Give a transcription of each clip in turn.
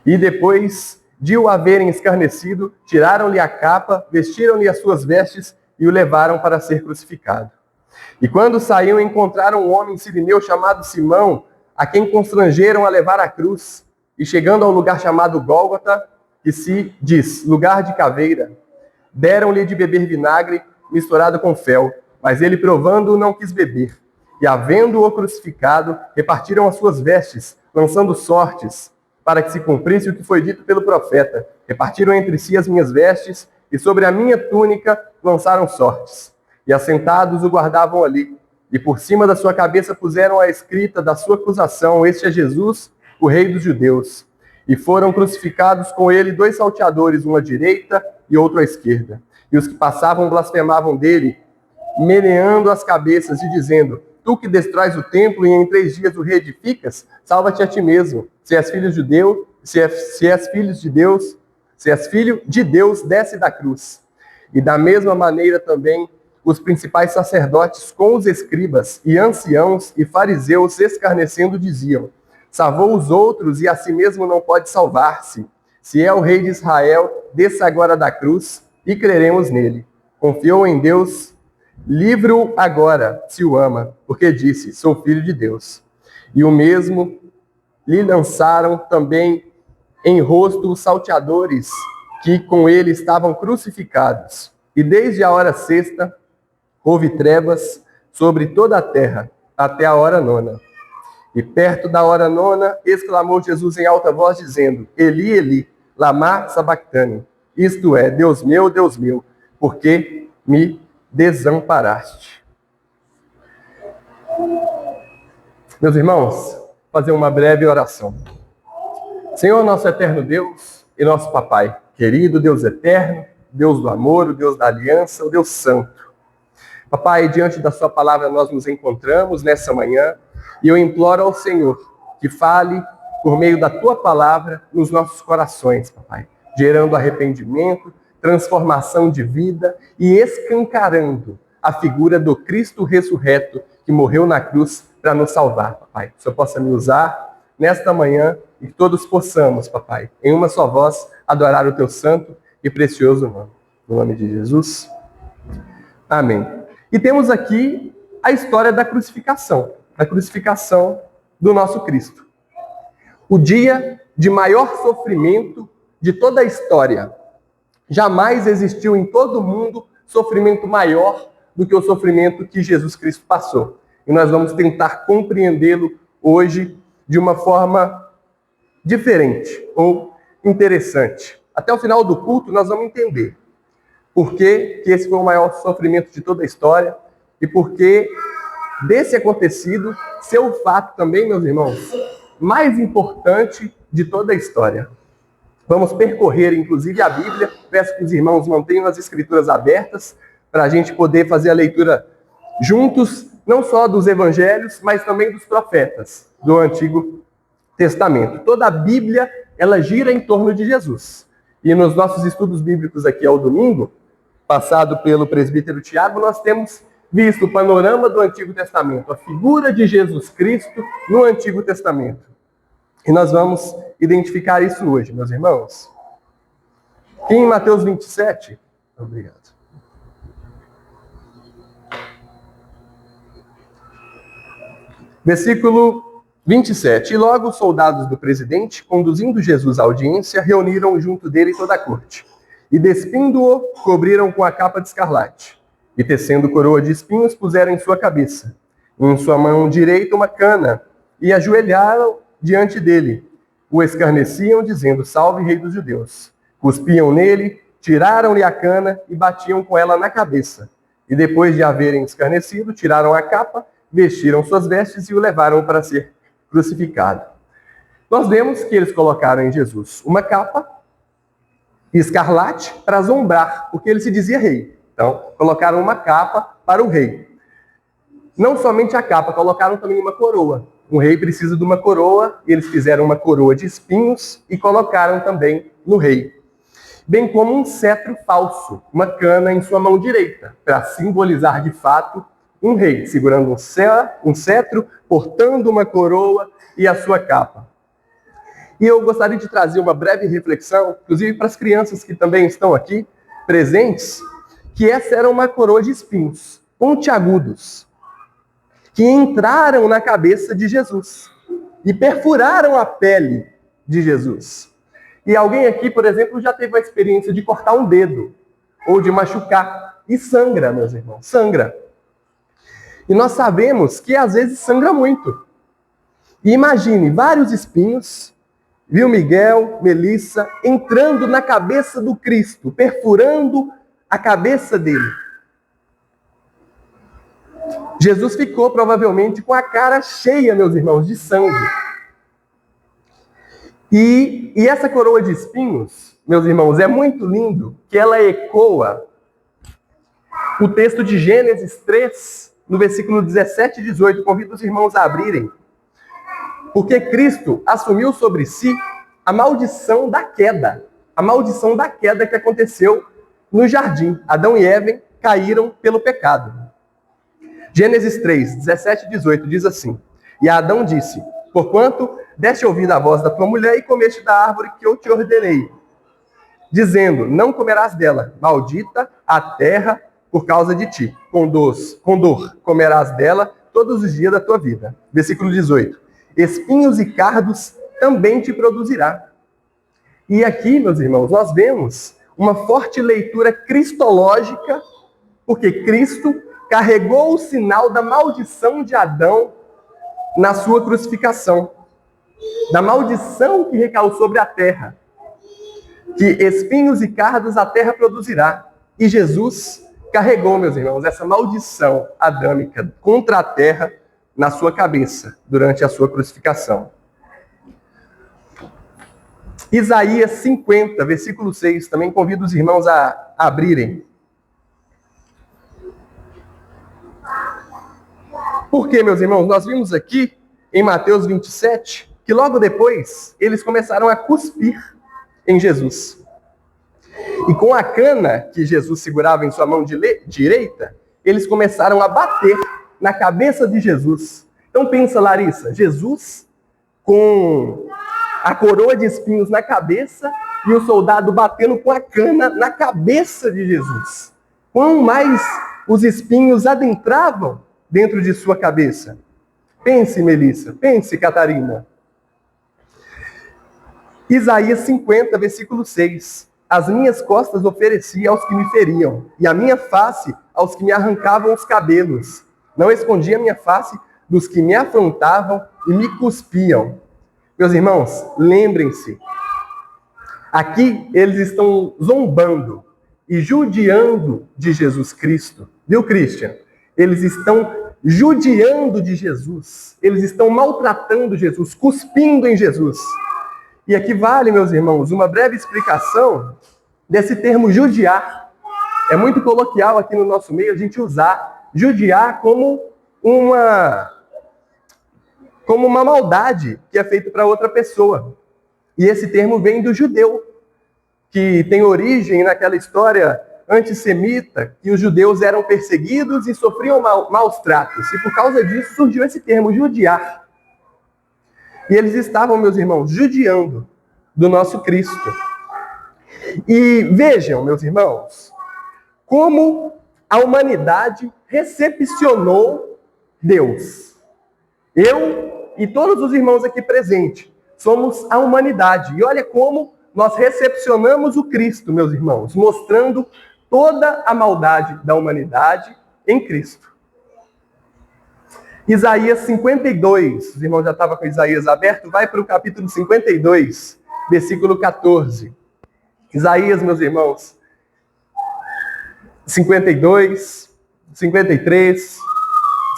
E depois de o haverem escarnecido, tiraram-lhe a capa, vestiram-lhe as suas vestes e o levaram para ser crucificado. E quando saíam, encontraram um homem sirineu chamado Simão, a quem constrangeram a levar a cruz. E chegando ao lugar chamado Gólgota, que se diz lugar de caveira, deram-lhe de beber vinagre misturado com fel, mas ele, provando, não quis beber. E, havendo-o crucificado, repartiram as suas vestes, lançando sortes, para que se cumprisse o que foi dito pelo profeta. Repartiram entre si as minhas vestes, e sobre a minha túnica lançaram sortes. E assentados o guardavam ali, e por cima da sua cabeça puseram a escrita da sua acusação: este é Jesus, o Rei dos Judeus. E foram crucificados com ele 2 salteadores, um à direita e outro à esquerda. E os que passavam blasfemavam dele, meneando as cabeças e dizendo: tu que destróis o templo e em 3 dias o reedificas, salva-te a ti mesmo. Se és filho de Deus, se és filho de Deus, desce da cruz. E da mesma maneira também os principais sacerdotes com os escribas e anciãos e fariseus, escarnecendo, diziam: salvou os outros e a si mesmo não pode salvar-se. Se é o rei de Israel, desça agora da cruz e creremos nele. Confiou em Deus, livre-o agora, se o ama, porque disse: sou filho de Deus. E o mesmo lhe lançaram também em rosto os salteadores que com ele estavam crucificados. E desde a hora 6ª houve trevas sobre toda a terra, até a hora 9ª. E perto da hora 9ª, exclamou Jesus em alta voz, dizendo: Eli, Eli, lama sabactani. Isto é, Deus meu, por que me desamparaste? Meus irmãos, vou fazer uma breve oração. Senhor, nosso eterno Deus e nosso Papai, querido Deus eterno, Deus do amor, o Deus da aliança, o Deus santo. Papai, diante da sua palavra nós nos encontramos nessa manhã e eu imploro ao Senhor que fale por meio da tua palavra nos nossos corações, Papai, gerando arrependimento, transformação de vida e escancarando a figura do Cristo ressurreto que morreu na cruz para nos salvar, Papai. Que o Senhor possa me usar nesta manhã e que todos possamos, Papai, em uma só voz, adorar o teu santo e precioso nome. No nome de Jesus. Amém. E temos aqui a história da crucificação do nosso Cristo. O dia de maior sofrimento de toda a história. Jamais existiu em todo o mundo sofrimento maior do que o sofrimento que Jesus Cristo passou. E nós vamos tentar compreendê-lo hoje de uma forma diferente ou interessante. Até o final do culto nós vamos entender por que esse foi o maior sofrimento de toda a história e por que desse acontecido ser o fato também, meus irmãos, mais importante de toda a história. Vamos percorrer, inclusive, a Bíblia. Peço que os irmãos mantenham as escrituras abertas para a gente poder fazer a leitura juntos, não só dos evangelhos, mas também dos profetas do Antigo Testamento. Toda a Bíblia, ela gira em torno de Jesus. E nos nossos estudos bíblicos aqui ao domingo, passado pelo presbítero Tiago, nós temos visto o panorama do Antigo Testamento, a figura de Jesus Cristo no Antigo Testamento. E nós vamos identificar isso hoje, meus irmãos. Aqui em Mateus 27, obrigado. Versículo 27. E logo os soldados do presidente, conduzindo Jesus à audiência, reuniram junto dele toda a corte. E despindo-o, cobriram com a capa de escarlate. E tecendo coroa de espinhos, puseram em sua cabeça. E em sua mão direita uma cana, e ajoelharam diante dele. O escarneciam, dizendo: salve, Rei dos Judeus. Cuspiam nele, tiraram-lhe a cana e batiam com ela na cabeça. E depois de haverem escarnecido, tiraram a capa, vestiram suas vestes e o levaram para ser crucificado. Nós vemos que eles colocaram em Jesus uma capa escarlate para zombrar, porque ele se dizia rei. Então, colocaram uma capa para o rei. Não somente a capa, colocaram também uma coroa. Um rei precisa de uma coroa, e eles fizeram uma coroa de espinhos e colocaram também no rei. Bem como um cetro falso, uma cana em sua mão direita, para simbolizar de fato um rei, segurando um cetro, portando uma coroa e a sua capa. E eu gostaria de trazer uma breve reflexão, inclusive para as crianças que também estão aqui presentes, que essa era uma coroa de espinhos, pontiagudos, que entraram na cabeça de Jesus e perfuraram a pele de Jesus. E alguém aqui, por exemplo, já teve a experiência de cortar um dedo ou de machucar. E sangra, meus irmãos, sangra. E nós sabemos que às vezes sangra muito. E imagine vários espinhos, viu, Miguel, Melissa, entrando na cabeça do Cristo, perfurando a cabeça dele. Jesus ficou provavelmente com a cara cheia, meus irmãos, de sangue. E essa coroa de espinhos, meus irmãos, é muito lindo que ela ecoa o texto de Gênesis 3, no versículo 17 e 18. Convido os irmãos a abrirem. Porque Cristo assumiu sobre si a maldição da queda que aconteceu no jardim. Adão e Eva caíram pelo pecado. Gênesis 3, 17 e 18 diz assim: E Adão disse: Porquanto deste ouvido a voz da tua mulher e comeste da árvore que eu te ordenei, dizendo: Não comerás dela, maldita a terra por causa de ti. Com dor comerás dela todos os dias da tua vida. Versículo 18: Espinhos e cardos também te produzirá. E aqui, meus irmãos, nós vemos uma forte leitura cristológica, porque Cristo carregou o sinal da maldição de Adão na sua crucificação, da maldição que recaiu sobre a terra, que espinhos e cardos a terra produzirá. E Jesus carregou, meus irmãos, essa maldição adâmica contra a terra na sua cabeça, durante a sua crucificação. Isaías 50, versículo 6, também convido os irmãos a abrirem. Porque, meus irmãos, nós vimos aqui em Mateus 27, que logo depois eles começaram a cuspir em Jesus. E com a cana que Jesus segurava em sua mão direita, eles começaram a bater na cabeça de Jesus. Então pensa, Larissa, Jesus com a coroa de espinhos na cabeça e o soldado batendo com a cana na cabeça de Jesus. Quão mais os espinhos adentravam dentro de sua cabeça. Pense, Melissa, pense, Catarina. Isaías 50, versículo 6. As minhas costas ofereci aos que me feriam, e a minha face aos que me arrancavam os cabelos. Não escondi a minha face dos que me afrontavam e me cuspiam. Meus irmãos, lembrem-se, aqui eles estão zombando e judiando de Jesus Cristo. Viu, Christian? Eles estão judiando de Jesus. Eles estão maltratando Jesus, cuspindo em Jesus. E aqui vale, meus irmãos, uma breve explicação desse termo judiar. É muito coloquial aqui no nosso meio a gente usar judiar como uma maldade que é feita para outra pessoa. E esse termo vem do judeu, que tem origem naquela história antissemita, que os judeus eram perseguidos e sofriam maus tratos. E por causa disso surgiu esse termo, judiar. E eles estavam, meus irmãos, judiando do nosso Cristo. E vejam, meus irmãos, como a humanidade recepcionou Deus. Eu e todos os irmãos aqui presentes somos a humanidade. E olha como nós recepcionamos o Cristo, meus irmãos, mostrando toda a maldade da humanidade em Cristo. Isaías 52, os irmãos já estavam com Isaías aberto, vai para o capítulo 52, versículo 14. Isaías, meus irmãos, 52, 53,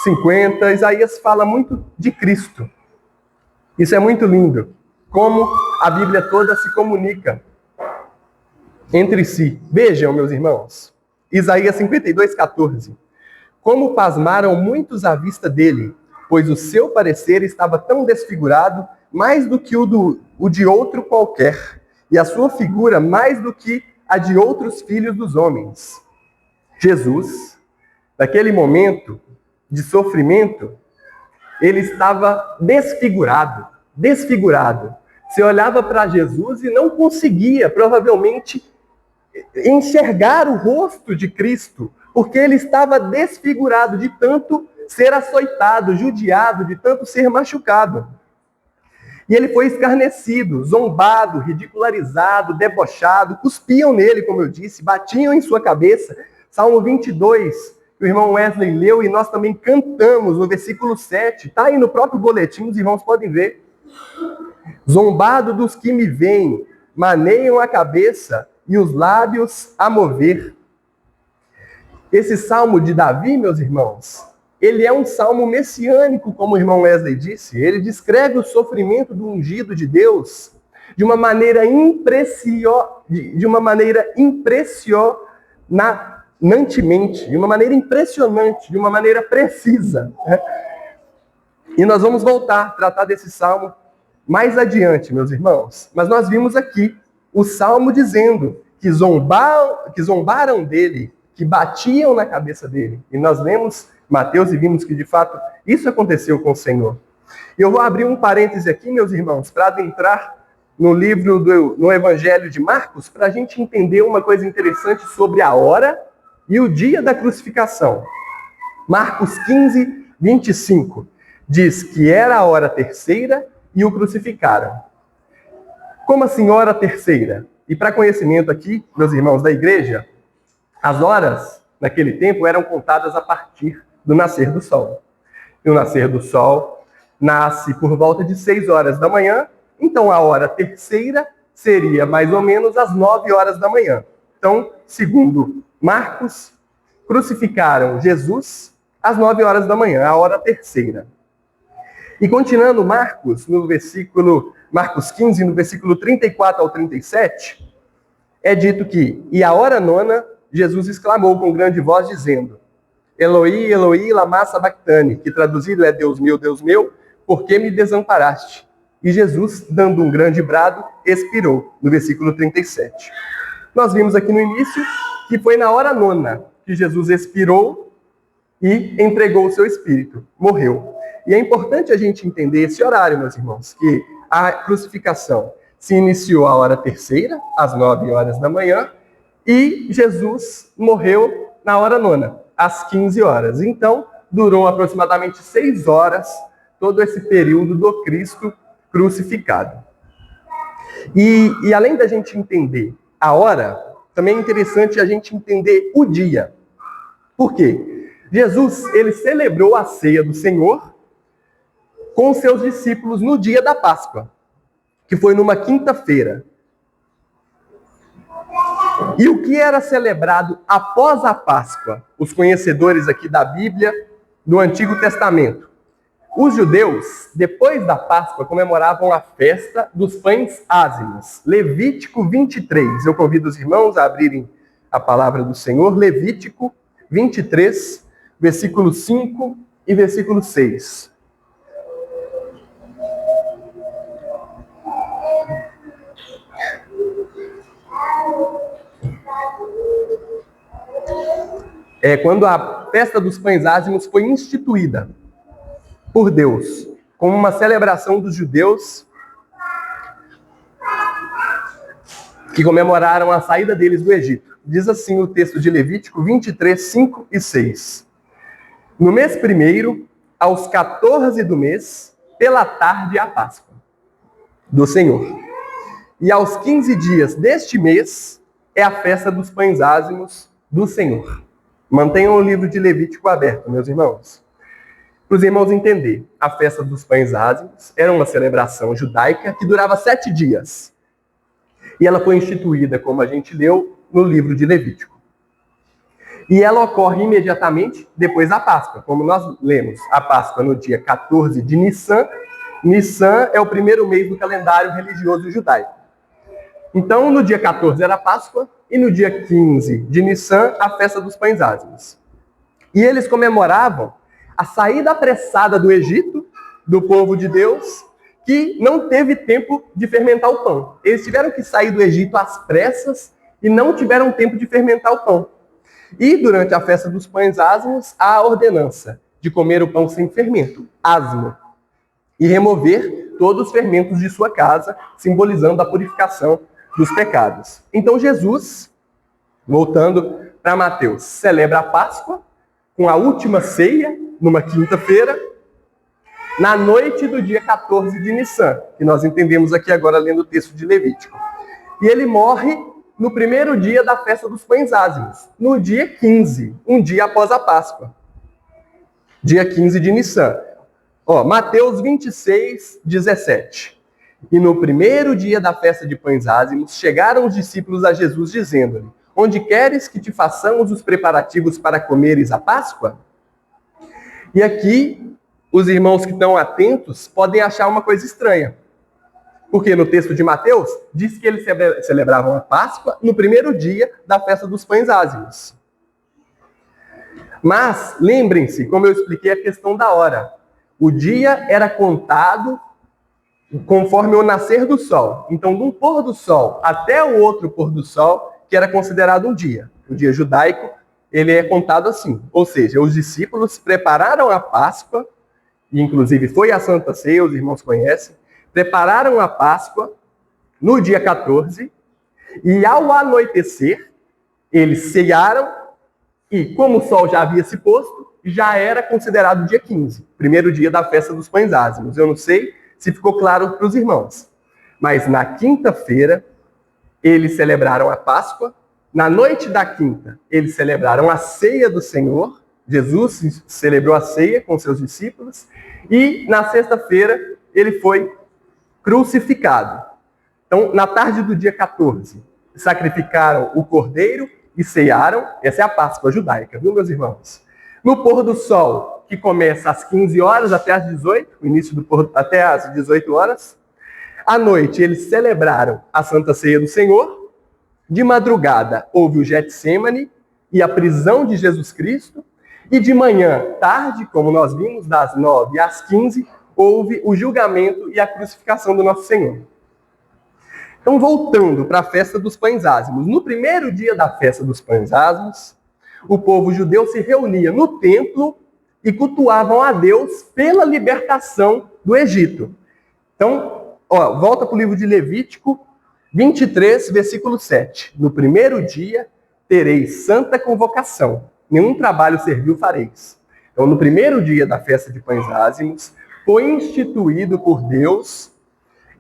50, Isaías fala muito de Cristo. Isso é muito lindo, como a Bíblia toda se comunica entre si. Vejam, meus irmãos, Isaías 52, 14. Como pasmaram muitos à vista dele, pois o seu parecer estava tão desfigurado, mais do que o de outro qualquer, e a sua figura mais do que a de outros filhos dos homens. Jesus, naquele momento de sofrimento, ele estava desfigurado, Você olhava para Jesus e não conseguia, provavelmente, enxergar o rosto de Cristo, porque ele estava desfigurado de tanto ser açoitado, judiado, de tanto ser machucado. E ele foi escarnecido, zombado, ridicularizado, debochado, cuspiam nele, como eu disse, batiam em sua cabeça. Salmo 22, que o irmão Wesley leu e nós também cantamos no versículo 7. Está aí no próprio boletim, os irmãos podem ver. Zombado dos que me veem, maneiam a cabeça e os lábios a mover. Esse salmo de Davi, meus irmãos, ele é um salmo messiânico, como o irmão Wesley disse. Ele descreve o sofrimento do ungido de Deus de uma maneira impressionantemente, de uma maneira impressionante, de uma maneira precisa. E nós vamos voltar a tratar desse salmo mais adiante, meus irmãos. Mas nós vimos aqui o salmo dizendo que zombaram dele, que batiam na cabeça dele. E nós lemos Mateus e vimos que, de fato, isso aconteceu com o Senhor. E eu vou abrir um parêntese aqui, meus irmãos, para adentrar no Evangelho de Marcos, para a gente entender uma coisa interessante sobre a hora e o dia da crucificação. Marcos 15, 25, diz que era a hora terceira e o crucificaram. Como assim, hora terceira? E para conhecimento aqui, meus irmãos da igreja, as horas, naquele tempo, eram contadas a partir do nascer do sol. E o nascer do sol nasce por volta de 6 horas da manhã, então a hora terceira seria mais ou menos às 9 horas da manhã. Então, segundo Marcos, crucificaram Jesus às 9 horas da manhã, a hora terceira. E continuando Marcos 15, no versículo 34 ao 37, é dito que, e a hora nona, Jesus exclamou com grande voz, dizendo, Eloi, Eloi, lama sabachthani, que traduzido é Deus meu, por que me desamparaste? E Jesus, dando um grande brado, expirou, no versículo 37. Nós vimos aqui no início que foi na hora nona que Jesus expirou e entregou o seu espírito, morreu. E é importante a gente entender esse horário, meus irmãos, que a crucificação se iniciou à hora terceira, às 9 horas da manhã, e Jesus morreu na hora nona, às 15 horas. Então, durou aproximadamente 6 horas todo esse período do Cristo crucificado. E além da gente entender a hora, também é interessante a gente entender o dia. Por quê? Jesus, ele celebrou a ceia do Senhor com os seus discípulos no dia da Páscoa, que foi numa quinta-feira. E o que era celebrado após a Páscoa? Os conhecedores aqui da Bíblia, do Antigo Testamento. Os judeus, depois da Páscoa, comemoravam a festa dos pães ázimos. Levítico 23. Eu convido os irmãos a abrirem a palavra do Senhor. Levítico 23, versículo 5 e versículo 6. Quando a festa dos pães ázimos foi instituída por Deus, como uma celebração dos judeus que comemoraram a saída deles do Egito. Diz assim o texto de Levítico 23, 5 e 6. No mês primeiro, aos 14 do mês, pela tarde a Páscoa do Senhor. E aos 15 dias deste mês é a festa dos pães ázimos do Senhor. Mantenham o livro de Levítico aberto, meus irmãos. Para os irmãos entenderem, a festa dos pães ázimos era uma celebração judaica que durava 7 dias. E ela foi instituída, como a gente leu, no livro de Levítico. E ela ocorre imediatamente depois da Páscoa, como nós lemos. A Páscoa no dia 14 de Nissan. Nissan é o primeiro mês do calendário religioso judaico. Então, no dia 14 era a Páscoa, e no dia 15 de Nissan, a festa dos pães ázimos. E eles comemoravam a saída apressada do Egito, do povo de Deus, que não teve tempo de fermentar o pão. Eles tiveram que sair do Egito às pressas e não tiveram tempo de fermentar o pão. E durante a festa dos pães ázimos, há a ordenança de comer o pão sem fermento, asmo, e remover todos os fermentos de sua casa, simbolizando a purificação dos pecados. Então Jesus, voltando para Mateus, celebra a Páscoa com a última ceia, numa quinta-feira, na noite do dia 14 de Nissan, que nós entendemos aqui agora lendo o texto de Levítico. E ele morre no primeiro dia da festa dos pães ázimos, no dia 15, um dia após a Páscoa. Dia 15 de Nissan. Mateus 26, 17. E no primeiro dia da festa de pães ázimos, chegaram os discípulos a Jesus dizendo-lhe: onde queres que te façamos os preparativos para comeres a Páscoa? E aqui, os irmãos que estão atentos podem achar uma coisa estranha. Porque no texto de Mateus, diz que eles celebravam a Páscoa no primeiro dia da festa dos pães ázimos. Mas, lembrem-se, como eu expliquei a questão da hora, o dia era contado conforme o nascer do sol. Então, de um pôr do sol até o outro pôr do sol, que era considerado um dia. O dia judaico, ele é contado assim. Ou seja, os discípulos prepararam a Páscoa, e inclusive foi a Santa Ceia, os irmãos conhecem, prepararam a Páscoa no dia 14, e ao anoitecer, eles cearam, e como o sol já havia se posto, já era considerado dia 15, primeiro dia da festa dos pães ázimos. Eu não sei se ficou claro para os irmãos, mas na quinta-feira, eles celebraram a Páscoa, na noite da quinta, eles celebraram a ceia do Senhor, Jesus celebrou a ceia com seus discípulos, e na sexta-feira, ele foi crucificado. Então, na tarde do dia 14, sacrificaram o cordeiro e cearam. Essa é a Páscoa judaica, viu, meus irmãos? No pôr do sol, que começa às 15 horas até às 18, o início do pôr até às 18 horas, à noite eles celebraram a Santa Ceia do Senhor. De madrugada houve o Getsemane e a prisão de Jesus Cristo. E de manhã, tarde, como nós vimos, das 9 às 15, houve o julgamento e a crucificação do nosso Senhor. Então, voltando para a festa dos pães ázimos. No primeiro dia da festa dos pães ázimos, o povo judeu se reunia no templo e cultuavam a Deus pela libertação do Egito. Então, volta para o livro de Levítico 23, versículo 7. No primeiro dia tereis santa convocação, nenhum trabalho servil fareis. Então, no primeiro dia da festa de pães ázimos, foi instituído por Deus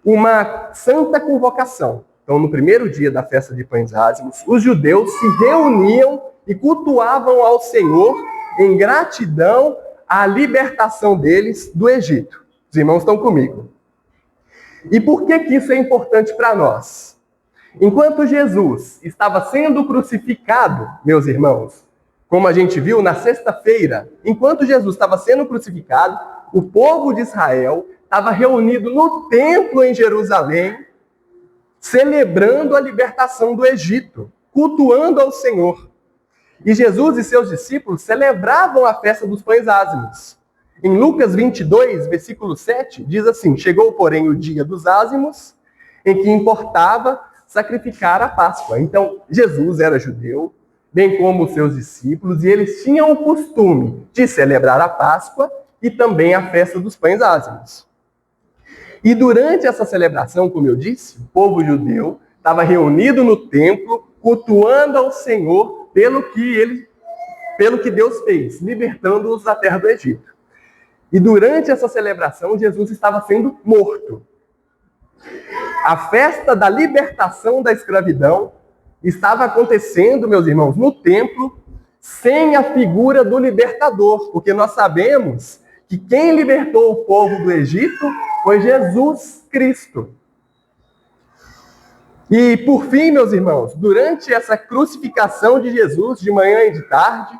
uma santa convocação. Então, no primeiro dia da festa de pães ázimos, os judeus se reuniam e cultuavam ao Senhor em gratidão à libertação deles do Egito. Os irmãos estão comigo. E por que isso é importante para nós? Enquanto Jesus estava sendo crucificado, meus irmãos, como a gente viu na sexta-feira, enquanto Jesus estava sendo crucificado, o povo de Israel estava reunido no templo em Jerusalém, celebrando a libertação do Egito, cultuando ao Senhor. E Jesus e seus discípulos celebravam a festa dos pães ázimos. Em Lucas 22, versículo 7, diz assim: chegou, porém, o dia dos ázimos, em que importava sacrificar a Páscoa. Então, Jesus era judeu, bem como os seus discípulos, e eles tinham o costume de celebrar a Páscoa e também a festa dos pães ázimos. E durante essa celebração, como eu disse, o povo judeu estava reunido no templo, cultuando ao Senhor pelo que Deus fez, libertando-os da terra do Egito. E durante essa celebração, Jesus estava sendo morto. A festa da libertação da escravidão estava acontecendo, meus irmãos, no templo, sem a figura do libertador, porque nós sabemos que quem libertou o povo do Egito foi Jesus Cristo. E, por fim, meus irmãos, durante essa crucificação de Jesus, de manhã e de tarde,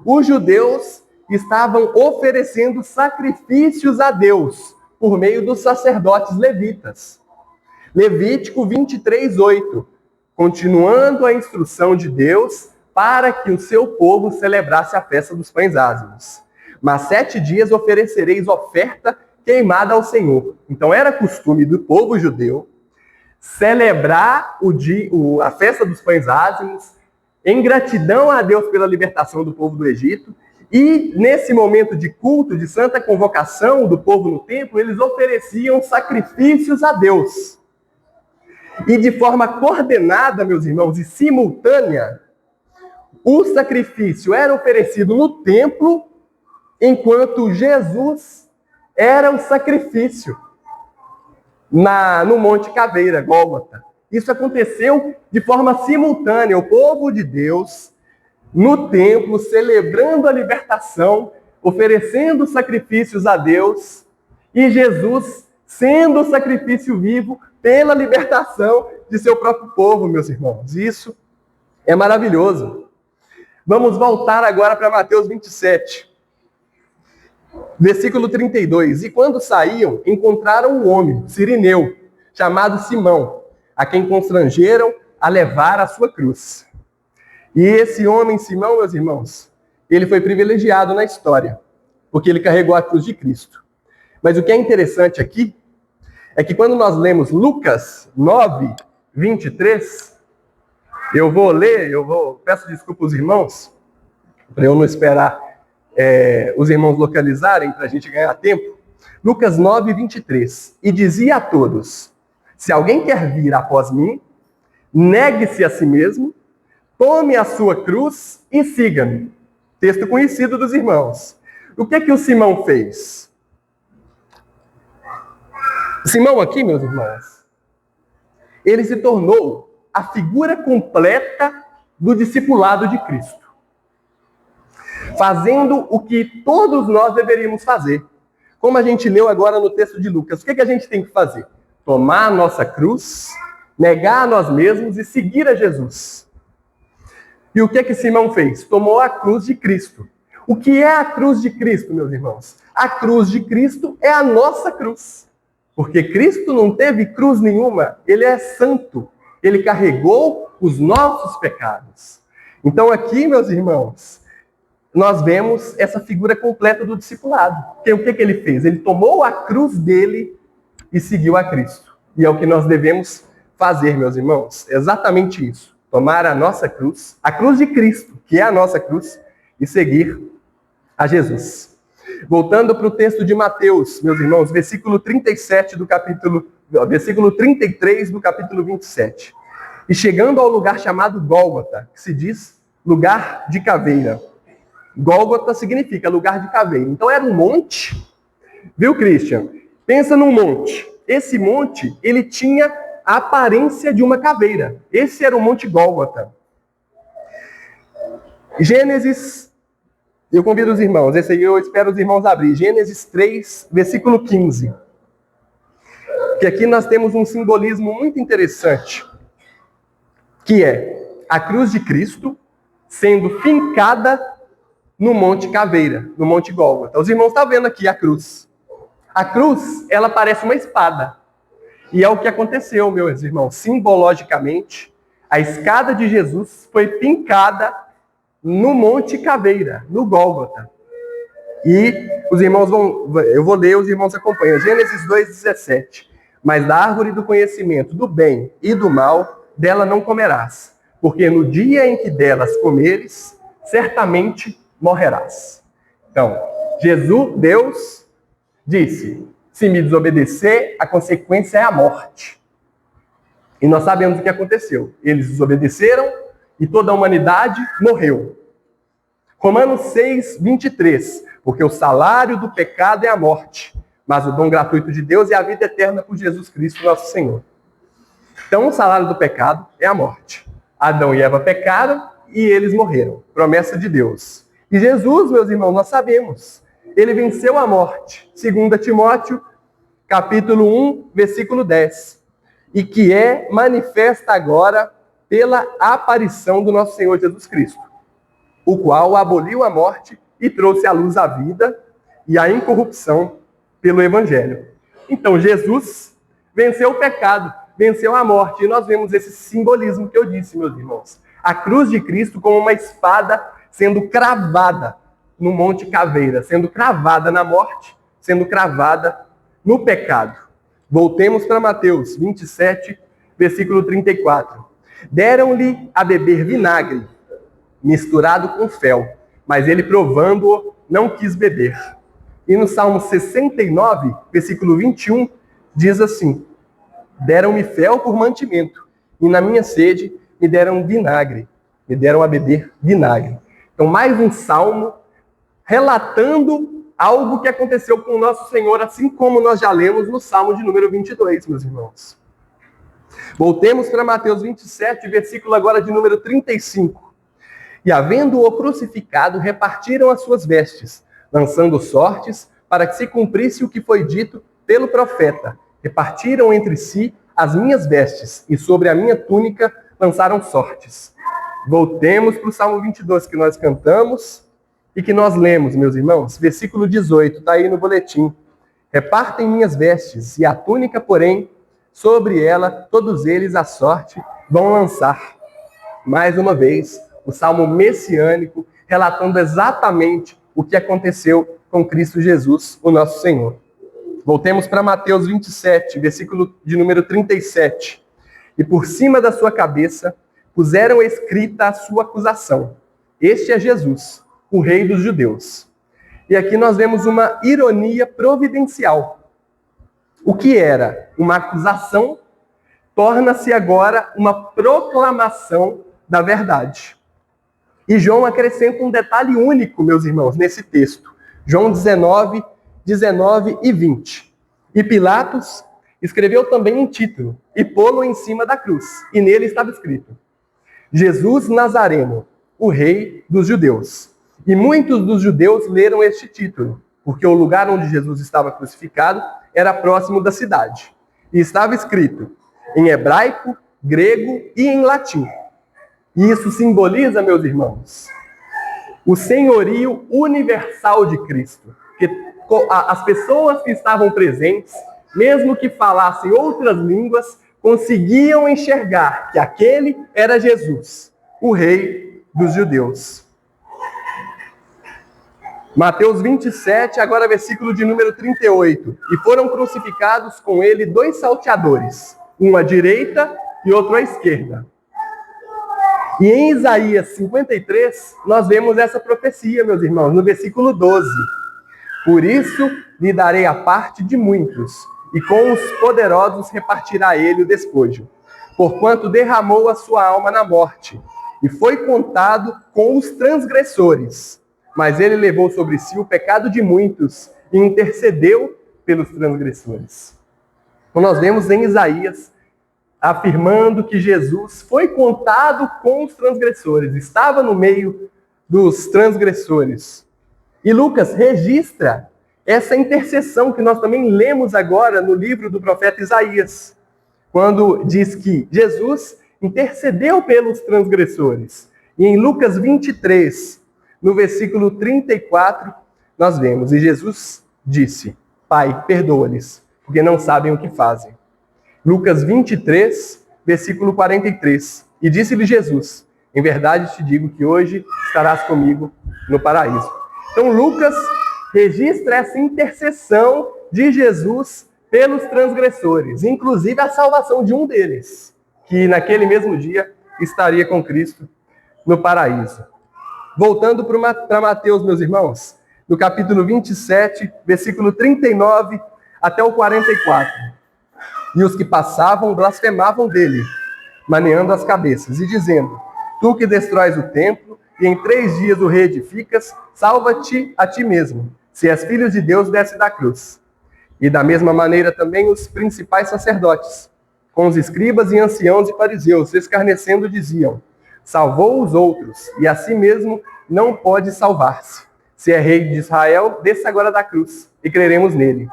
os judeus estavam oferecendo sacrifícios a Deus por meio dos sacerdotes levitas. Levítico 23, 8. Continuando a instrução de Deus para que o seu povo celebrasse a festa dos pães ázimos. Mas 7 dias oferecereis oferta queimada ao Senhor. Então era costume do povo judeu celebrar a festa dos pães ázimos em gratidão a Deus pela libertação do povo do Egito E nesse momento de culto, de santa convocação do povo no templo, eles ofereciam sacrifícios a Deus. E de forma coordenada, meus irmãos, e simultânea, o sacrifício era oferecido no templo, enquanto Jesus era o sacrifício no Monte Caveira, Gólgota. Isso aconteceu de forma simultânea. O povo de Deus, no templo, celebrando a libertação, oferecendo sacrifícios a Deus, e Jesus sendo o sacrifício vivo pela libertação de seu próprio povo, meus irmãos. Isso é maravilhoso. Vamos voltar agora para Mateus 27, versículo 32. E quando saíam, encontraram um homem, sirineu, chamado Simão, a quem constrangeram a levar a sua cruz. E esse homem, Simão, meus irmãos, ele foi privilegiado na história, porque ele carregou a cruz de Cristo. Mas o que é interessante aqui é que quando nós lemos Lucas 9, 23, eu vou ler, peço desculpa aos irmãos, para eu não esperar os irmãos localizarem, para a gente ganhar tempo. Lucas 9, 23. E dizia a todos: se alguém quer vir após mim, negue-se a si mesmo, tome a sua cruz e siga-me. Texto conhecido dos irmãos. O que o Simão fez? Simão aqui, meus irmãos, ele se tornou a figura completa do discipulado de Cristo, fazendo o que todos nós deveríamos fazer. Como a gente leu agora no texto de Lucas, o que a gente tem que fazer? Tomar a nossa cruz, negar a nós mesmos e seguir a Jesus. E o que Simão fez? Tomou a cruz de Cristo. O que é a cruz de Cristo, meus irmãos? A cruz de Cristo é a nossa cruz. Porque Cristo não teve cruz nenhuma, ele é santo. Ele carregou os nossos pecados. Então aqui, meus irmãos, nós vemos essa figura completa do discipulado. Porque o que ele fez? Ele tomou a cruz dele e seguiu a Cristo. E é o que nós devemos fazer, meus irmãos. Exatamente isso. Tomar a nossa cruz, a cruz de Cristo, que é a nossa cruz, e seguir a Jesus. Voltando para o texto de Mateus, meus irmãos, versículo 33 do capítulo 27. E chegando ao lugar chamado Gólgota, que se diz lugar de caveira. Gólgota significa lugar de caveira. Então era um monte, viu, Christian? Pensa num monte. Esse monte, ele tinha a aparência de uma caveira. Esse era o Monte Gólgota. Gênesis, eu convido os irmãos, esse aí eu espero os irmãos abrir. Gênesis 3, versículo 15. Que aqui nós temos um simbolismo muito interessante, que é a cruz de Cristo sendo fincada no Monte Caveira, no Monte Gólgota. Os irmãos estão vendo aqui a cruz. A cruz, ela parece uma espada. E é o que aconteceu, meus irmãos. Simbologicamente, a escada de Jesus foi fincada no Monte Caveira, no Gólgota. E os irmãos eu vou ler, os irmãos acompanham. Gênesis 2,17. Mas da árvore do conhecimento do bem e do mal, dela não comerás, porque no dia em que delas comeres, certamente morrerás. Então, Deus disse: se me desobedecer, a consequência é a morte. E nós sabemos o que aconteceu. Eles desobedeceram e toda a humanidade morreu. Romanos 6, 23. Porque o salário do pecado é a morte, mas o dom gratuito de Deus é a vida eterna por Jesus Cristo, nosso Senhor. Então, o salário do pecado é a morte. Adão e Eva pecaram e eles morreram. Promessa de Deus. E Jesus, meus irmãos, nós sabemos, ele venceu a morte. 2 Timóteo, capítulo 1, versículo 10. E que é manifesta agora pela aparição do nosso Senhor Jesus Cristo, o qual aboliu a morte e trouxe à luz a vida e a incorrupção pelo Evangelho. Então, Jesus venceu o pecado, venceu a morte. E nós vemos esse simbolismo que eu disse, meus irmãos. A cruz de Cristo como uma espada sendo cravada no Monte Caveira, sendo cravada na morte, sendo cravada no pecado. Voltemos para Mateus 27, versículo 34. Deram-lhe a beber vinagre, misturado com fel, mas ele, provando-o, não quis beber. E no Salmo 69, versículo 21, diz assim: deram-me fel por mantimento, e na minha sede me deram vinagre, me deram a beber vinagre. Então, mais um salmo relatando algo que aconteceu com o nosso Senhor, assim como nós já lemos no Salmo de número 22, meus irmãos. Voltemos para Mateus 27, versículo agora de número 35. E havendo-o crucificado, repartiram as suas vestes, lançando sortes, para que se cumprisse o que foi dito pelo profeta. Repartiram entre si as minhas vestes, e sobre a minha túnica lançaram sortes. Voltemos para o Salmo 22, que nós cantamos e que nós lemos, meus irmãos. Versículo 18, está aí no boletim. Repartem minhas vestes, e a túnica, porém, sobre ela, todos eles a sorte vão lançar. Mais uma vez, o Salmo messiânico, relatando exatamente o que aconteceu com Cristo Jesus, o nosso Senhor. Voltemos para Mateus 27, versículo de número 37. E por cima da sua cabeça puseram escrita a sua acusação. Este é Jesus, o Rei dos Judeus. E aqui nós vemos uma ironia providencial. O que era uma acusação torna-se agora uma proclamação da verdade. E João acrescenta um detalhe único, meus irmãos, nesse texto. João 19, 19 e 20. E Pilatos escreveu também um título e pô-lo em cima da cruz. E nele estava escrito: Jesus Nazareno, o Rei dos Judeus. E muitos dos judeus leram este título, porque o lugar onde Jesus estava crucificado era próximo da cidade. E estava escrito em hebraico, grego e em latim. E isso simboliza, meus irmãos, o senhorio universal de Cristo. Que as pessoas que estavam presentes, mesmo que falassem outras línguas, conseguiam enxergar que aquele era Jesus, o Rei dos Judeus. Mateus 27, agora versículo de número 38. E foram crucificados com ele 2 salteadores, um à direita e outro à esquerda. E em Isaías 53, nós vemos essa profecia, meus irmãos, no versículo 12. Por isso lhe darei a parte de muitos, e com os poderosos repartirá ele o despojo, porquanto derramou a sua alma na morte, e foi contado com os transgressores. Mas ele levou sobre si o pecado de muitos e intercedeu pelos transgressores. Então nós vemos em Isaías afirmando que Jesus foi contado com os transgressores, estava no meio dos transgressores. E Lucas registra essa intercessão que nós também lemos agora no livro do profeta Isaías, quando diz que Jesus intercedeu pelos transgressores. E em Lucas 23, no versículo 34, nós vemos: e Jesus disse: Pai, perdoa-lhes, porque não sabem o que fazem. Lucas 23, versículo 43. E disse-lhe Jesus: em verdade te digo que hoje estarás comigo no paraíso. Então Lucas registra essa intercessão de Jesus pelos transgressores, inclusive a salvação de um deles, que naquele mesmo dia estaria com Cristo no paraíso. Voltando para Mateus, meus irmãos, no capítulo 27, versículo 39 até o 44. E os que passavam blasfemavam dele, maneando as cabeças, e dizendo: Tu que destróis o templo, e em 3 dias o reedificas, salva-te a ti mesmo. Se és filho de Deus, desce da cruz. E da mesma maneira também os principais sacerdotes, com os escribas e anciãos e fariseus, escarnecendo, diziam: Salvou os outros, e a si mesmo não pode salvar-se. Se é rei de Israel, desça agora da cruz, e creremos nele.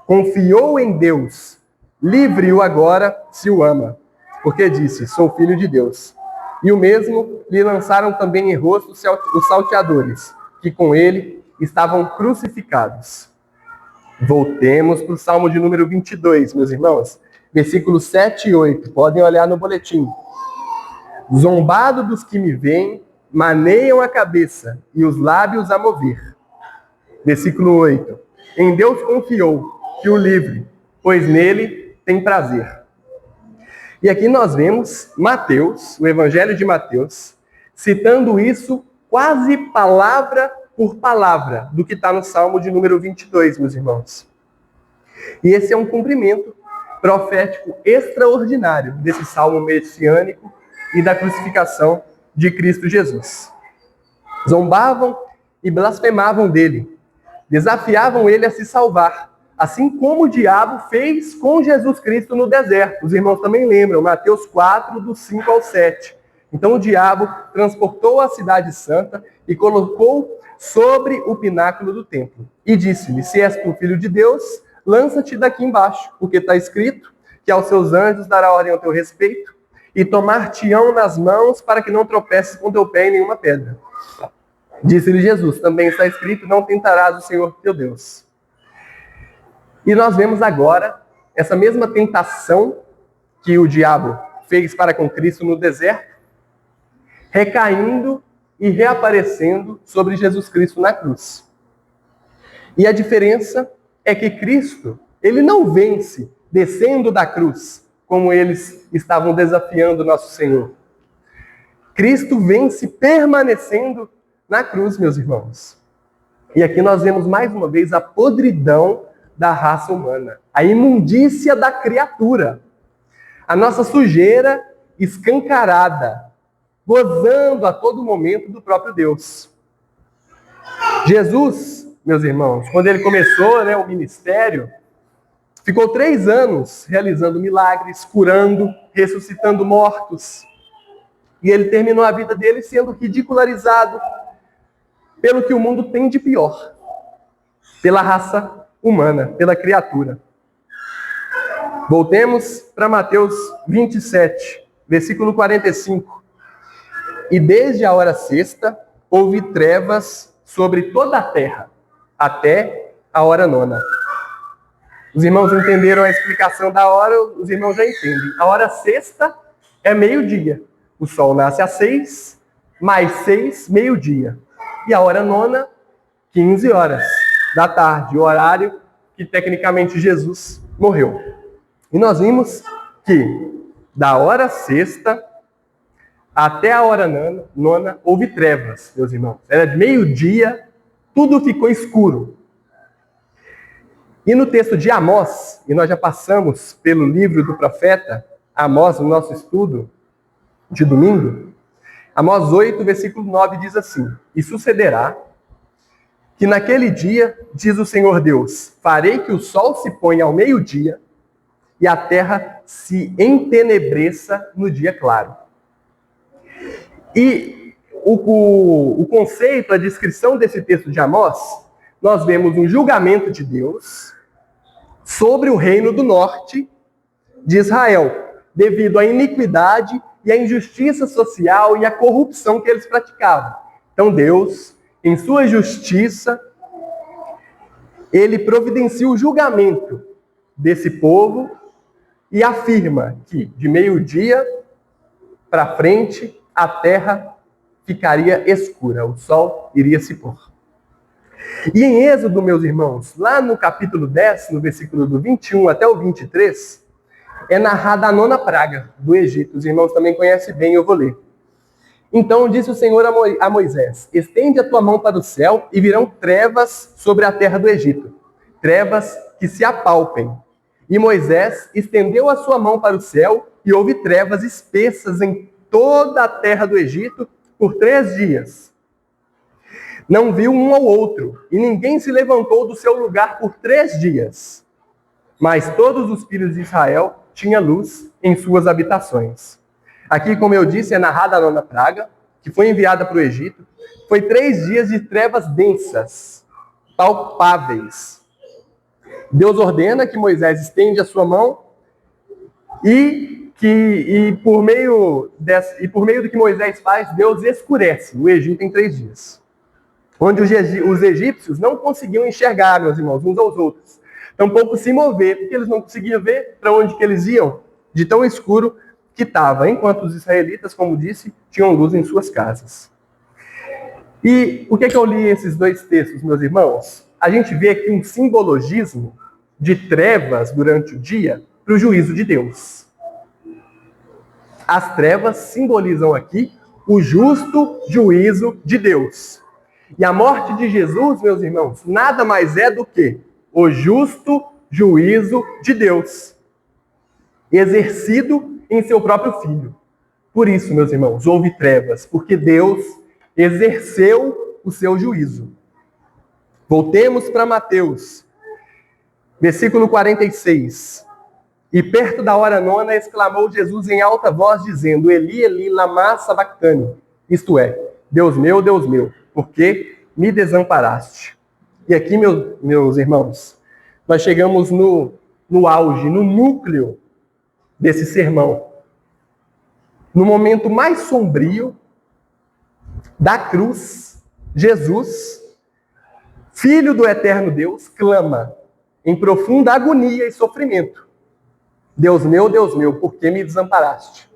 Confiou em Deus, livre-o agora, se o ama, porque disse: Sou filho de Deus. E o mesmo lhe lançaram também em rosto os salteadores, que com ele estavam crucificados. Voltemos para o Salmo de número 22, meus irmãos. Versículos 7 e 8. Podem olhar no boletim. Zombado dos que me veem, maneiam a cabeça e os lábios a mover. Versículo 8. Em Deus confiou, que o livre, pois nele tem prazer. E aqui nós vemos Mateus, o Evangelho de Mateus, citando isso quase palavra por palavra do que está no Salmo de número 22, meus irmãos. E esse é um cumprimento profético extraordinário desse salmo messiânico e da crucificação de Cristo Jesus. Zombavam e blasfemavam dele, desafiavam ele a se salvar, assim como o diabo fez com Jesus Cristo no deserto. Os irmãos também lembram, Mateus 4, do 5 ao 7. Então o diabo transportou a cidade santa e colocou sobre o pináculo do templo. E disse-lhe, se és tu filho de Deus, lança-te daqui embaixo, porque está escrito que aos seus anjos dará ordem ao teu respeito e tomar-te-ão nas mãos para que não tropeces com teu pé em nenhuma pedra. Disse-lhe Jesus, também está escrito, não tentarás o Senhor teu Deus. E nós vemos agora essa mesma tentação que o diabo fez para com Cristo no deserto, recaindo e reaparecendo sobre Jesus Cristo na cruz. E a diferença é que Cristo, ele não vence descendo da cruz, como eles estavam desafiando nosso Senhor. Cristo vence permanecendo na cruz, meus irmãos. E aqui nós vemos mais uma vez a podridão da raça humana, a imundícia da criatura, a nossa sujeira escancarada, gozando a todo momento do próprio Deus. Jesus, meus irmãos, quando ele começou o ministério, ficou 3 anos realizando milagres, curando, ressuscitando mortos. E ele terminou a vida dele sendo ridicularizado pelo que o mundo tem de pior, pela raça humana, pela criatura. Voltemos para Mateus 27, versículo 45. E desde a hora sexta houve trevas sobre toda a terra, até a hora 9. Os irmãos entenderam a explicação da hora, os irmãos já entendem. A hora sexta é meio-dia. O sol nasce às 6, mais 6, meio-dia. E a hora 9, 15 horas da tarde, o horário que tecnicamente Jesus morreu. E nós vimos que da hora sexta até a hora 9 houve trevas, meus irmãos. Era de meio-dia, tudo ficou escuro. E no texto de Amós, e nós já passamos pelo livro do profeta Amós no nosso estudo de domingo, Amós 8, versículo 9 diz assim, e sucederá que naquele dia, diz o Senhor Deus, farei que o sol se ponha ao meio-dia e a terra se entenebreça no dia claro. E o conceito, a descrição desse texto de Amós, nós vemos um julgamento de Deus sobre o reino do norte de Israel, devido à iniquidade e à injustiça social e à corrupção que eles praticavam. Então Deus, em sua justiça, ele providencia o julgamento desse povo e afirma que de meio-dia para frente a terra ficaria escura, o sol iria se pôr. E em Êxodo, meus irmãos, lá no capítulo 10, no versículo do 21 até o 23, é narrada a 9ª praga do Egito. Os irmãos também conhecem bem, eu vou ler. Então disse o Senhor a Moisés, estende a tua mão para o céu e virão trevas sobre a terra do Egito, trevas que se apalpem. E Moisés estendeu a sua mão para o céu e houve trevas espessas em toda a terra do Egito por 3 dias. Não viu um ao outro, e ninguém se levantou do seu lugar por 3 dias. Mas todos os filhos de Israel tinham luz em suas habitações. Aqui, como eu disse, é narrada a 9ª praga, que foi enviada para o Egito. Foi 3 dias de trevas densas, palpáveis. Deus ordena que Moisés estende a sua mão e por meio do que Moisés faz, Deus escurece o Egito em 3 dias. Onde os egípcios não conseguiam enxergar, meus irmãos, uns aos outros. Tampouco se mover, porque eles não conseguiam ver para onde que eles iam, de tão escuro que estava. Enquanto os israelitas, como disse, tinham luz em suas casas. E o que eu li esses 2 textos, meus irmãos? A gente vê aqui um simbologismo de trevas durante o dia para o juízo de Deus. As trevas simbolizam aqui o justo juízo de Deus. E a morte de Jesus, meus irmãos, nada mais é do que o justo juízo de Deus, exercido em seu próprio Filho. Por isso, meus irmãos, houve trevas, porque Deus exerceu o seu juízo. Voltemos para Mateus, versículo 46. E perto da hora nona, exclamou Jesus em alta voz, dizendo: Eli, Eli, lama sabactani. Isto é, Deus meu, por que me desamparaste? E aqui, meus irmãos, nós chegamos no auge, no núcleo desse sermão. No momento mais sombrio da cruz, Jesus, Filho do eterno Deus, clama em profunda agonia e sofrimento: Deus meu, por que me desamparaste?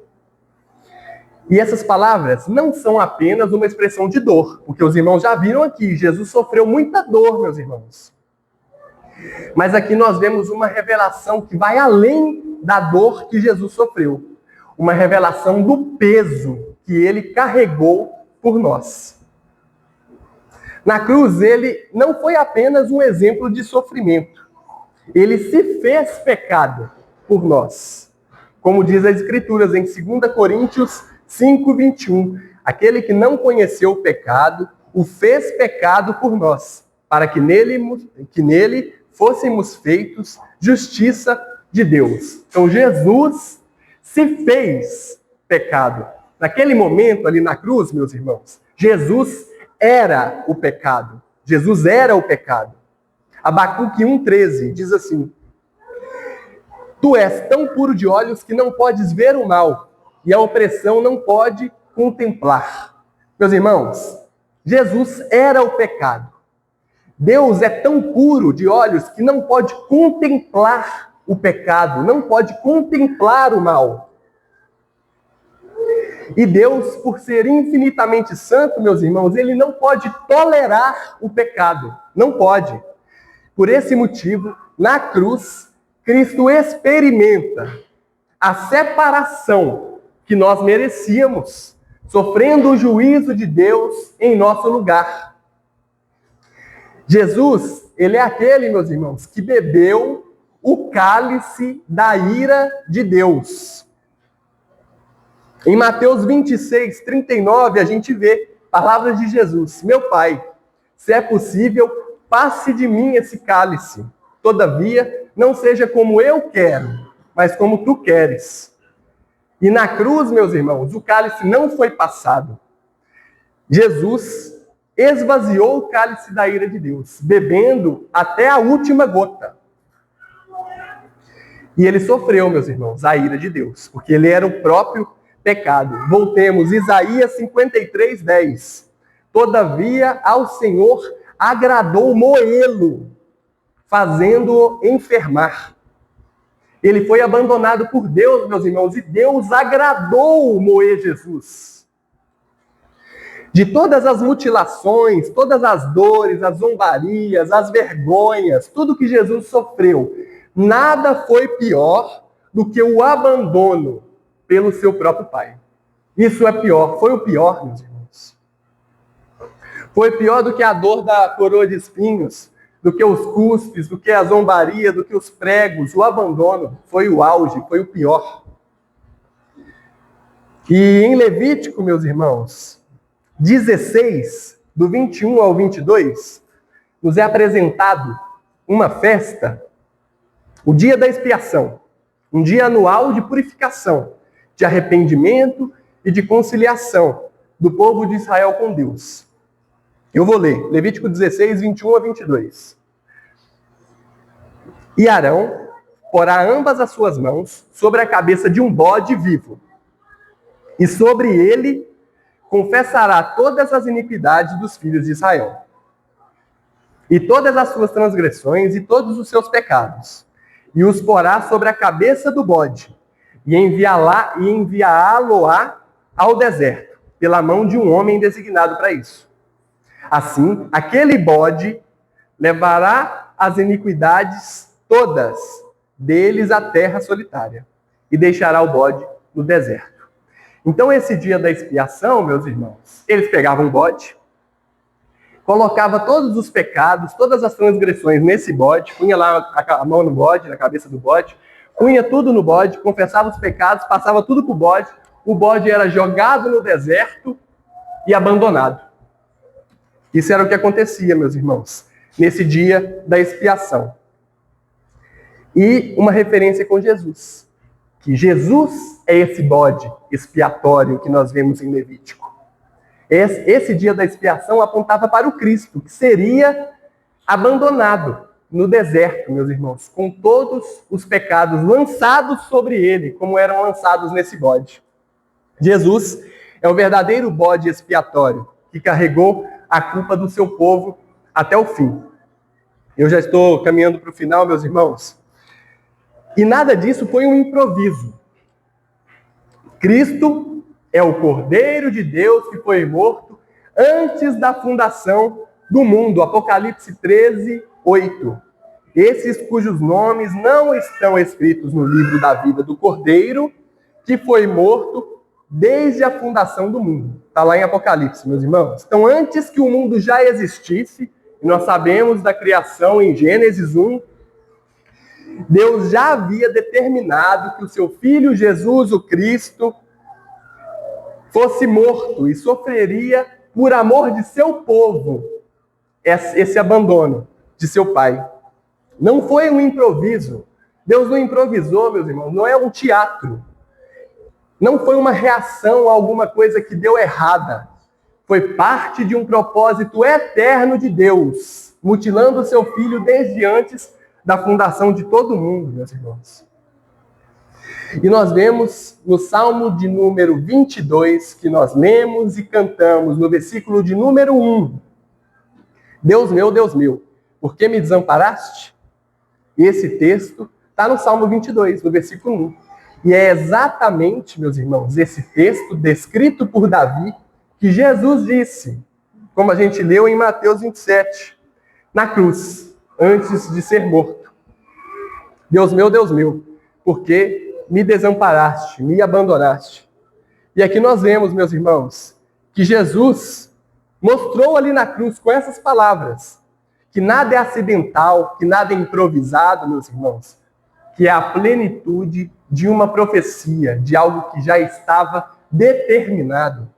E essas palavras não são apenas uma expressão de dor, porque os irmãos já viram aqui, Jesus sofreu muita dor, meus irmãos. Mas aqui nós vemos uma revelação que vai além da dor que Jesus sofreu. Uma revelação do peso que ele carregou por nós. Na cruz, ele não foi apenas um exemplo de sofrimento. Ele se fez pecado por nós. Como diz as Escrituras em 2 Coríntios 5:21. Aquele que não conheceu o pecado, o fez pecado por nós, para que nele fôssemos feitos justiça de Deus. Então Jesus se fez pecado. Naquele momento ali na cruz, meus irmãos, Jesus era o pecado. Jesus era o pecado. Abacuque 1:13 diz assim: Tu és tão puro de olhos que não podes ver o mal, e a opressão não pode contemplar. Meus irmãos, Jesus era o pecado. Deus é tão puro de olhos que não pode contemplar o pecado, não pode contemplar o mal. E Deus, por ser infinitamente santo, meus irmãos, ele não pode tolerar o pecado. Não pode. Por esse motivo, na cruz, Cristo experimenta a separação que nós merecíamos, sofrendo o juízo de Deus em nosso lugar. Jesus, ele é aquele, meus irmãos, que bebeu o cálice da ira de Deus. Em Mateus 26:39, a gente vê palavras de Jesus: Meu Pai, se é possível, passe de mim esse cálice. Todavia, não seja como eu quero, mas como tu queres. E na cruz, meus irmãos, o cálice não foi passado. Jesus esvaziou o cálice da ira de Deus, bebendo até a última gota. E ele sofreu, meus irmãos, a ira de Deus, porque ele era o próprio pecado. Voltemos, Isaías 53:10. Todavia ao Senhor agradou moê-lo, fazendo-o enfermar. Ele foi abandonado por Deus, meus irmãos, e Deus agradou moer Jesus. De todas as mutilações, todas as dores, as zombarias, as vergonhas, tudo que Jesus sofreu, nada foi pior do que o abandono pelo seu próprio Pai. Isso é pior, foi o pior, meus irmãos. Foi pior do que a dor da coroa de espinhos, do que os cuspes, do que a zombaria, do que os pregos, o abandono. Foi o auge, foi o pior. E em Levítico, meus irmãos, 16, do 21 ao 22, nos é apresentado uma festa, o dia da expiação, um dia anual de purificação, de arrependimento e de conciliação do povo de Israel com Deus. Eu vou ler, Levítico 16, 21 a 22. E Arão porá ambas as suas mãos sobre a cabeça de um bode vivo, e sobre ele confessará todas as iniquidades dos filhos de Israel, e todas as suas transgressões e todos os seus pecados, e os porá sobre a cabeça do bode, e enviá-lo-á ao deserto, pela mão de um homem designado para isso. Assim, aquele bode levará as iniquidades todas deles à terra solitária, e deixará o bode no deserto. Então, esse dia da expiação, meus irmãos, eles pegavam um bode, colocava todos os pecados, todas as transgressões nesse bode, punha lá a mão no bode, na cabeça do bode, punha tudo no bode, confessava os pecados, passava tudo pro bode, o bode era jogado no deserto e abandonado. Isso era o que acontecia, meus irmãos, nesse dia da expiação. E uma referência com Jesus, que Jesus é esse bode expiatório que nós vemos em Levítico. Esse dia da expiação apontava para o Cristo, que seria abandonado no deserto, meus irmãos, com todos os pecados lançados sobre ele, como eram lançados nesse bode. Jesus é o verdadeiro bode expiatório, que carregou a culpa do seu povo até o fim. Eu já estou caminhando para o final, meus irmãos. E nada disso foi um improviso. Cristo é o Cordeiro de Deus que foi morto antes da fundação do mundo. Apocalipse 13, 8. Esses cujos nomes não estão escritos no livro da vida do Cordeiro, que foi morto desde a fundação do mundo. Está lá em Apocalipse, meus irmãos. Então, antes que o mundo já existisse, e nós sabemos da criação em Gênesis 1, Deus já havia determinado que o seu Filho Jesus, o Cristo, fosse morto e sofreria por amor de seu povo esse abandono de seu Pai. Não foi um improviso. Deus não improvisou, meus irmãos, não é um teatro. Não foi uma reação a alguma coisa que deu errada. Foi parte de um propósito eterno de Deus, mutilando o seu Filho desde antes da fundação de todo mundo, meus irmãos. E nós vemos no Salmo de número 22, que nós lemos e cantamos, no versículo de número 1. Deus, meu, por que me desamparaste? Esse texto está no Salmo 22, no versículo 1. E é exatamente, meus irmãos, esse texto descrito por Davi, que Jesus disse, como a gente leu em Mateus 27, na cruz, antes de ser morto. Deus, meu, por que me desamparaste, me abandonaste? E aqui nós vemos, meus irmãos, que Jesus mostrou ali na cruz com essas palavras, que nada é acidental, que nada é improvisado, meus irmãos, que é a plenitude de uma profecia, de algo que já estava determinado.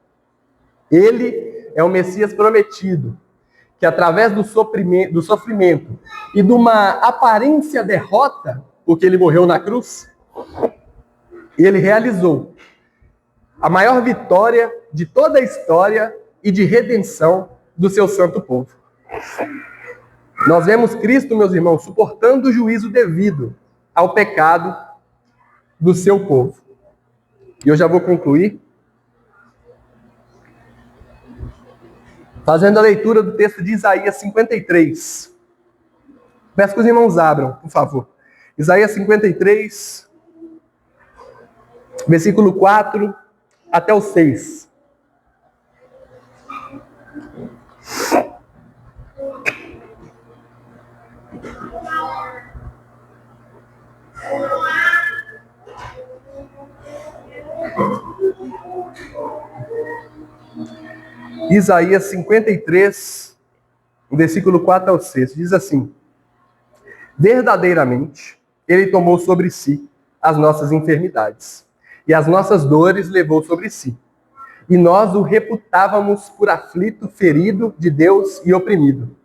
Ele é o Messias prometido, que através do sofrimento e de uma aparência derrota, porque ele morreu na cruz, ele realizou a maior vitória de toda a história e de redenção do seu santo povo. Nós vemos Cristo, meus irmãos, suportando o juízo devido ao pecado do seu povo. E eu já vou concluir fazendo a leitura do texto de Isaías 53. Peço que os irmãos abram, por favor. Isaías 53, versículo 4 até o 6. Isaías 53, versículo 4 ao 6, diz assim: verdadeiramente, ele tomou sobre si as nossas enfermidades, e as nossas dores levou sobre si. E nós o reputávamos por aflito, ferido de Deus e oprimido.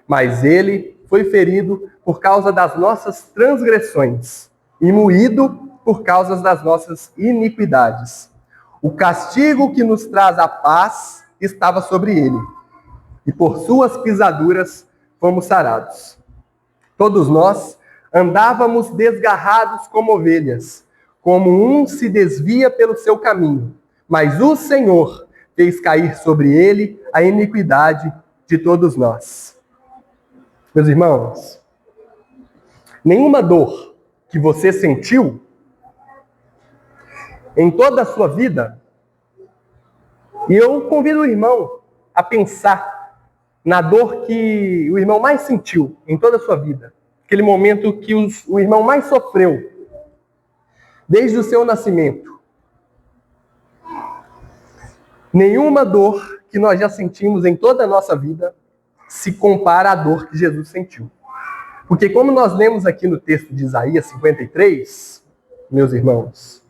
Mas ele foi ferido por causa das nossas transgressões, e moído por causa das nossas iniquidades. O castigo que nos traz a paz estava sobre ele, e por suas pisaduras fomos sarados. Todos nós andávamos desgarrados como ovelhas, como um se desvia pelo seu caminho, mas o Senhor fez cair sobre ele a iniquidade de todos nós. Meus irmãos, nenhuma dor que você sentiu em toda a sua vida, e eu convido o irmão a pensar na dor que o irmão mais sentiu em toda a sua vida. Aquele momento que o irmão mais sofreu, desde o seu nascimento. Nenhuma dor que nós já sentimos em toda a nossa vida se compara à dor que Jesus sentiu. Porque como nós lemos aqui no texto de Isaías 53, meus irmãos,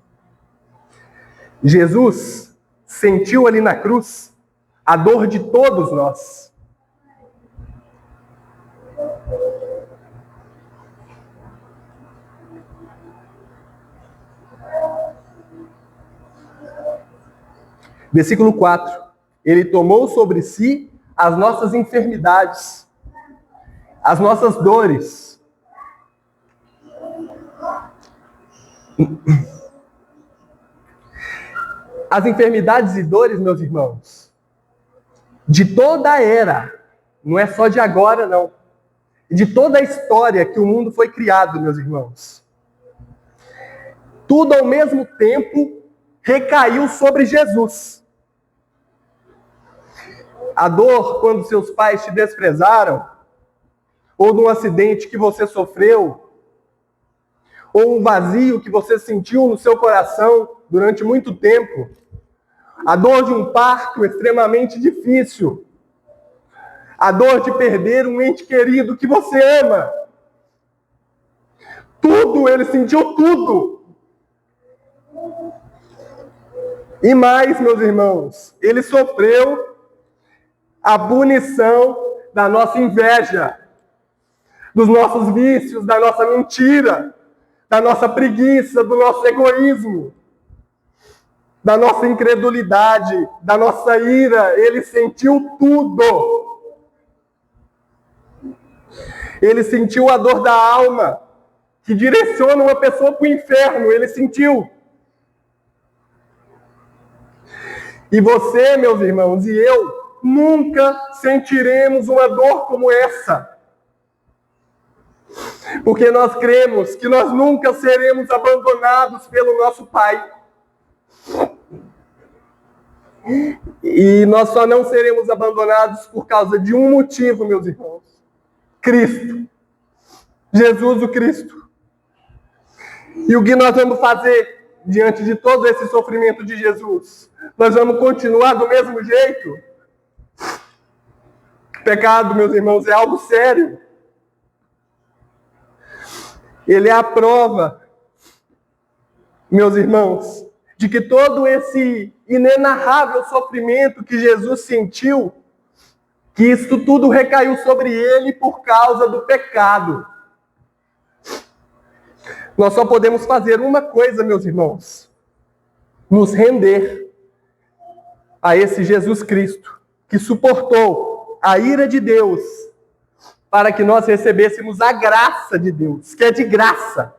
Jesus sentiu ali na cruz a dor de todos nós. Versículo 4. Ele tomou sobre si as nossas enfermidades, as nossas dores. As enfermidades e dores, meus irmãos, de toda a era, não é só de agora, não. De toda a história que o mundo foi criado, meus irmãos. Tudo ao mesmo tempo recaiu sobre Jesus. A dor quando seus pais te desprezaram, ou num acidente que você sofreu, ou um vazio que você sentiu no seu coração durante muito tempo, a dor de um parto extremamente difícil, a dor de perder um ente querido que você ama, tudo, ele sentiu tudo. E mais, meus irmãos, ele sofreu a punição da nossa inveja, dos nossos vícios, da nossa mentira, da nossa preguiça, do nosso egoísmo, da nossa incredulidade, da nossa ira. Ele sentiu tudo. Ele sentiu a dor da alma, que direciona uma pessoa para o inferno. Ele sentiu. E você, meus irmãos, e eu, nunca sentiremos uma dor como essa. Porque nós cremos que nós nunca seremos abandonados pelo nosso Pai. E nós só não seremos abandonados por causa de um motivo, meus irmãos. Cristo. Jesus o Cristo. E o que nós vamos fazer diante de todo esse sofrimento de Jesus? Nós vamos continuar do mesmo jeito? Pecado, meus irmãos, é algo sério. Ele é a prova, meus irmãos, de que todo esse inenarrável sofrimento que Jesus sentiu, que isso tudo recaiu sobre ele por causa do pecado. Nós só podemos fazer uma coisa, meus irmãos: nos render a esse Jesus Cristo, que suportou a ira de Deus, para que nós recebêssemos a graça de Deus, que é de graça.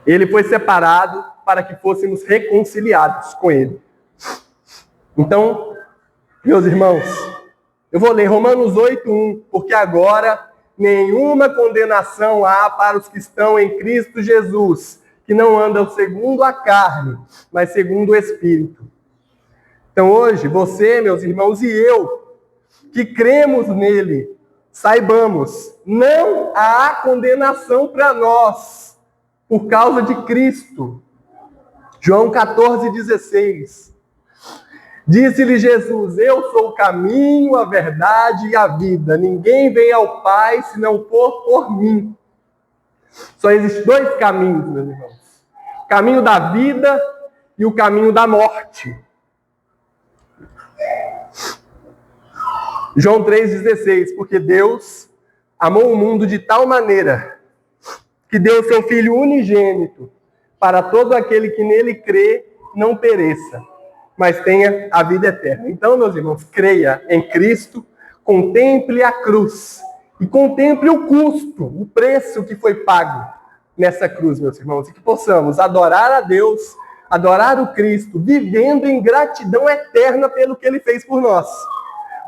Ele foi separado para que fôssemos reconciliados com Ele. Então, meus irmãos, eu vou ler Romanos 8:1, porque agora nenhuma condenação há para os que estão em Cristo Jesus, que não andam segundo a carne, mas segundo o Espírito. Então hoje, você, meus irmãos, e eu, que cremos nele, saibamos, não há condenação para nós, por causa de Cristo. João 14:16. Disse-lhe Jesus: eu sou o caminho, a verdade e a vida. Ninguém vem ao Pai se não for por mim. Só existem dois caminhos, meus irmãos: o caminho da vida e o caminho da morte. João 3,16, porque Deus amou o mundo de tal maneira que deu seu Filho unigênito para todo aquele que nele crê não pereça, mas tenha a vida eterna. Então, meus irmãos, creia em Cristo, contemple a cruz e contemple o custo, o preço que foi pago nessa cruz, meus irmãos, e que possamos adorar a Deus, adorar o Cristo, vivendo em gratidão eterna pelo que Ele fez por nós,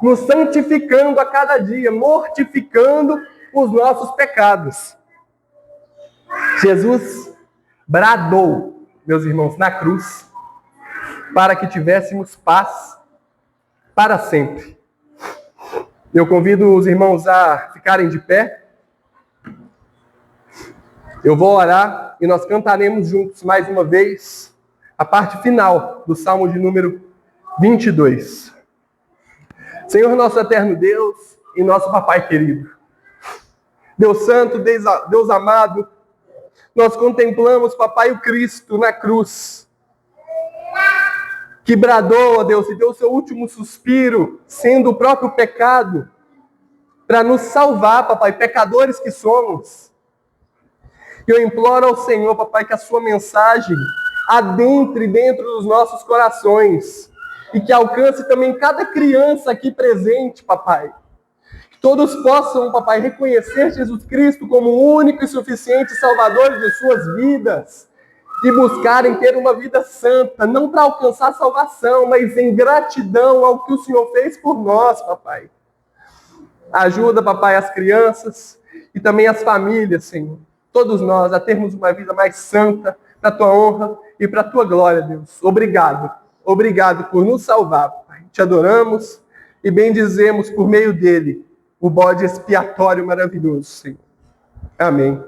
nos santificando a cada dia, mortificando os nossos pecados. Jesus bradou, meus irmãos, na cruz, para que tivéssemos paz para sempre. Eu convido os irmãos a ficarem de pé. Eu vou orar e nós cantaremos juntos mais uma vez a parte final do Salmo de número 22. Senhor, nosso eterno Deus e nosso Papai querido, Deus Santo, Deus amado, nós contemplamos, Papai, o Cristo na cruz, que bradou, ó Deus, e deu o seu último suspiro, sendo o próprio pecado, para nos salvar, Papai, pecadores que somos. Eu imploro ao Senhor, Papai, que a sua mensagem adentre dentro dos nossos corações e que alcance também cada criança aqui presente, Papai. Que todos possam, Papai, reconhecer Jesus Cristo como o único e suficiente Salvador de suas vidas e buscarem ter uma vida santa, não para alcançar salvação, mas em gratidão ao que o Senhor fez por nós, Papai. Ajuda, Papai, as crianças e também as famílias, Senhor. Todos nós a termos uma vida mais santa, para a tua honra e para a tua glória, Deus. Obrigado. Obrigado por nos salvar, Pai. Te adoramos e bendizemos por meio dele o bode expiatório maravilhoso, Senhor. Amém.